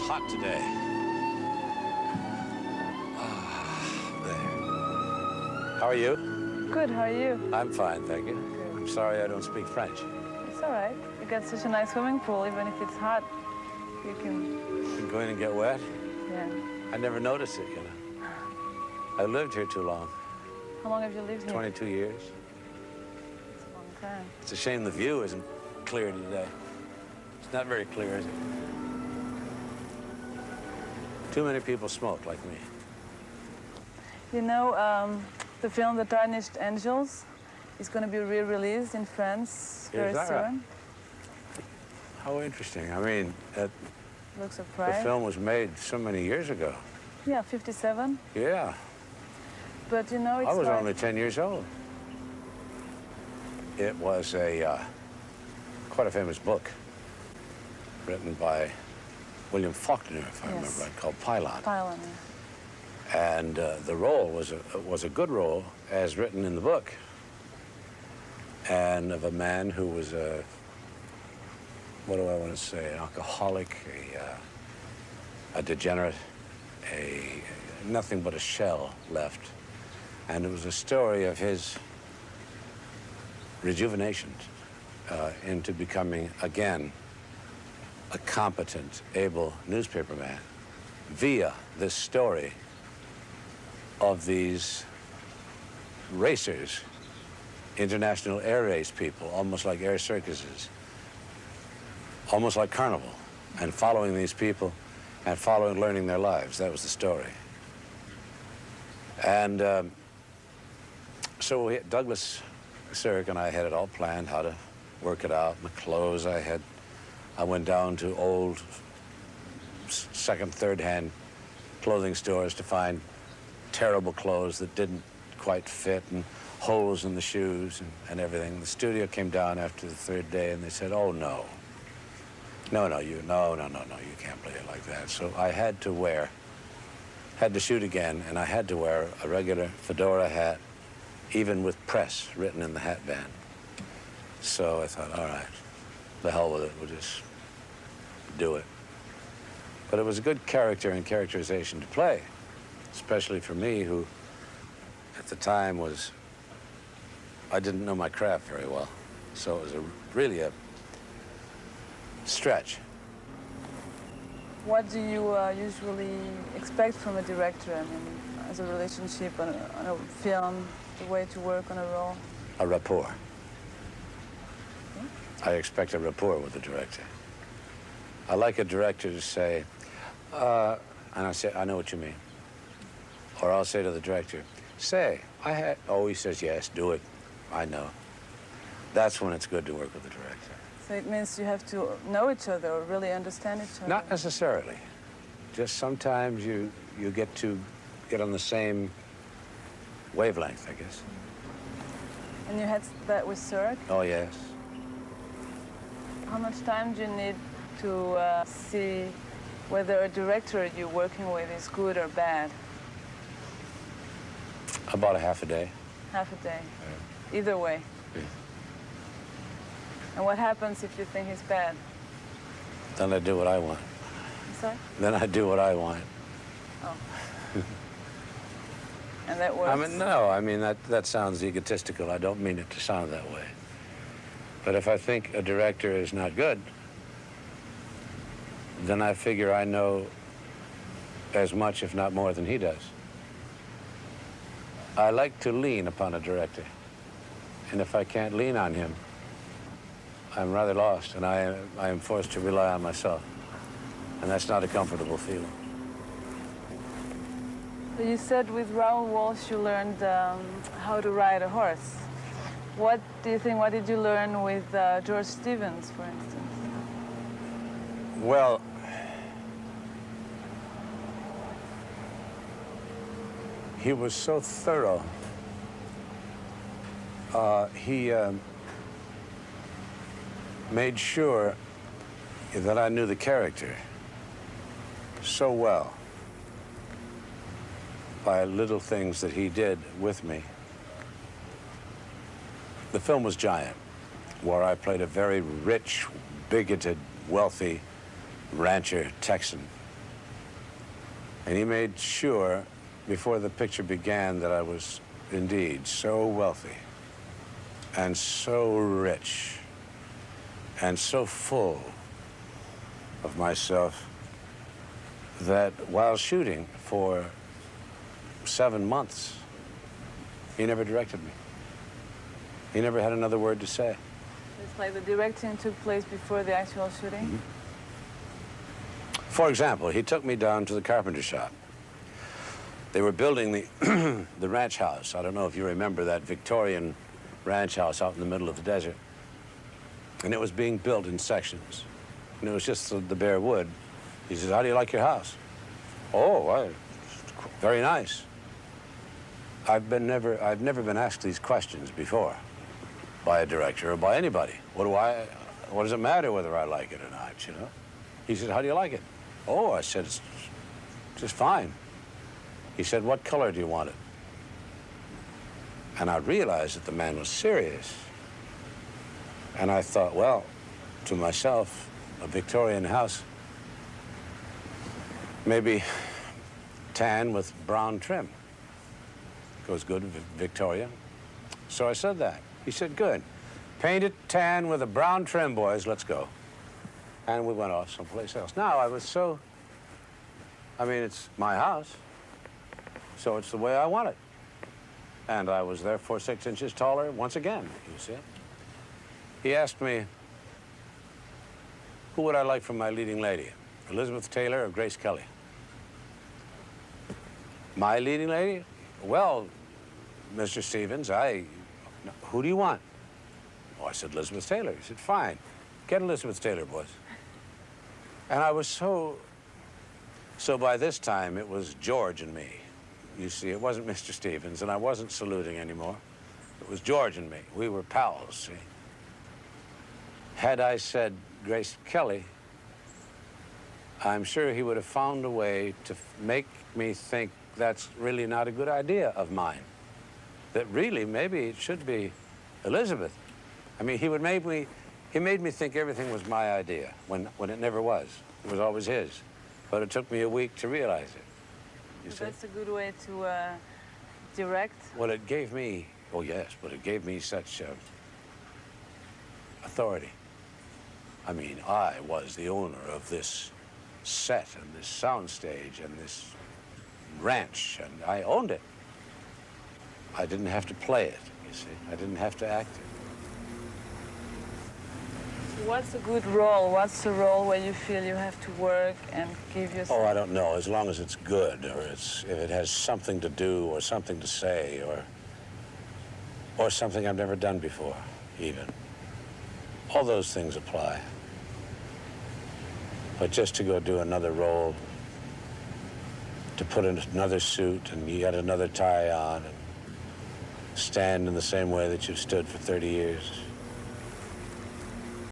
hot today. Ah, there. How are you? Good, how are you? I'm fine, thank you. Good. I'm sorry I don't speak French. It's all right. You got such a nice swimming pool, even if it's hot, you can... You can go in and get wet? Yeah. I never noticed it, you know. I lived here too long. How long have you lived here? 22 years. It's a long time. It's a shame the view isn't clear today. It's not very clear, is it? Too many people smoke like me. You know, the film The Tarnished Angels is going to be re-released in France very soon. Right? How interesting. I mean, Looks of the pride. film was made so many years ago. Yeah, 57. Yeah. But you know, it's I was like... only 10 years old. It was quite a famous book written by William Faulkner, if I remember right, called Pylon. Pylon, yeah. And the role was a good role, as written in the book, and of a man who was what do I want to say, an alcoholic, a degenerate, nothing but a shell left. And it was a story of his rejuvenation into becoming, again, a competent, able newspaperman via this story of these racers, international air race people, almost like air circuses, almost like carnival, and following these people and learning their lives. That was the story. And so Douglas Sirk and I had it all planned, how to work it out, and the clothes I went down to old second, third-hand clothing stores to find terrible clothes that didn't quite fit and holes in the shoes and everything. The studio came down after the third day and they said, oh, no, you can't play it like that. So I had to shoot again, and I had to wear a regular fedora hat, even with press written in the hat band. So I thought, all right, the hell with it, we'll just do it. But it was a good character and characterization to play, especially for me, who at the time I didn't know my craft very well. So it was really a stretch. What do you usually expect from a director? I mean, as a relationship on a film, the way to work on a role? A rapport. Okay. I expect a rapport with the director. I like a director to say, and I say, I know what you mean. Or I'll say to the director, oh, he says, yes, do it. I know. That's when it's good to work with the director. So it means you have to know each other or really understand each other? Not necessarily. Just sometimes you get to get on the same wavelength, I guess. And you had that with Sirk? Oh, yes. How much time do you need to see whether a director you're working with is good or bad? About a half a day. Half a day? Yeah. Either way? Yeah. And what happens if you think he's bad? Then I do what I want. I'm sorry? Then I do what I want. Oh. And that works? I mean, no, I mean, that sounds egotistical. I don't mean it to sound that way. But if I think a director is not good, then I figure I know as much, if not more, than he does. I like to lean upon a director. And if I can't lean on him, I'm rather lost, and I am forced to rely on myself. And that's not a comfortable feeling. You said with Raoul Walsh you learned how to ride a horse. What did you learn with George Stevens, for instance? Well, he was so thorough. He made sure that I knew the character so well by little things that he did with me. The film was Giant, where I played a very rich, bigoted, wealthy rancher Texan And he made sure before the picture began that I was indeed so wealthy and so rich and so full of myself that while shooting for 7 months, he never directed me. He never had another word to say. It's like the directing took place before the actual shooting? Mm-hmm. For example, he took me down to the carpenter shop. They were building the, the ranch house. I don't know if you remember that Victorian ranch house out in the middle of the desert. And it was being built in sections. And it was just the bare wood. He says, "How do you like your house?" "Oh, very nice." I've never been asked these questions before by a director or by anybody. What does it matter whether I like it or not, you know? He said, "How do you like it?" "Oh," I said, "It's just fine." He said, "What color do you want it?" And I realized that the man was serious. And I thought, well, to myself, a Victorian house, maybe tan with brown trim. Goes good with Victorian. So I said that. He said, "Good. Paint it tan with a brown trim, boys. Let's go." And we went off someplace else. Now, I was so, I mean, it's my house, so it's the way I want it. And I was therefore 6 inches taller once again, you see. He asked me, who would I like for my leading lady, Elizabeth Taylor or Grace Kelly? My leading lady? Well, Mr. Stevens, who do you want? Oh, I said, Elizabeth Taylor. He said, "Fine. Get Elizabeth Taylor, boys." And I was so by this time, it was George and me. You see, it wasn't Mr. Stevens, and I wasn't saluting anymore. It was George and me. We were pals, see. Had I said Grace Kelly, I'm sure he would have found a way to make me think that's really not a good idea of mine. That really, maybe it should be Elizabeth. I mean, he made me think everything was my idea when it never was. It was always his. But it took me a week to realize it. You see? That's a good way to direct. Well, it gave me, oh yes, but it gave me such authority. I mean, I was the owner of this set and this soundstage and this ranch, and I owned it. I didn't have to play it, you see. I didn't have to act it. What's a good role? What's a role where you feel you have to work and give yourself? Oh, I don't know. As long as it's good, or if it has something to do, or something to say, or something I've never done before, even. All those things apply. But just to go do another role, to put in another suit and you got another tie on and stand in the same way that you've stood for 30 years.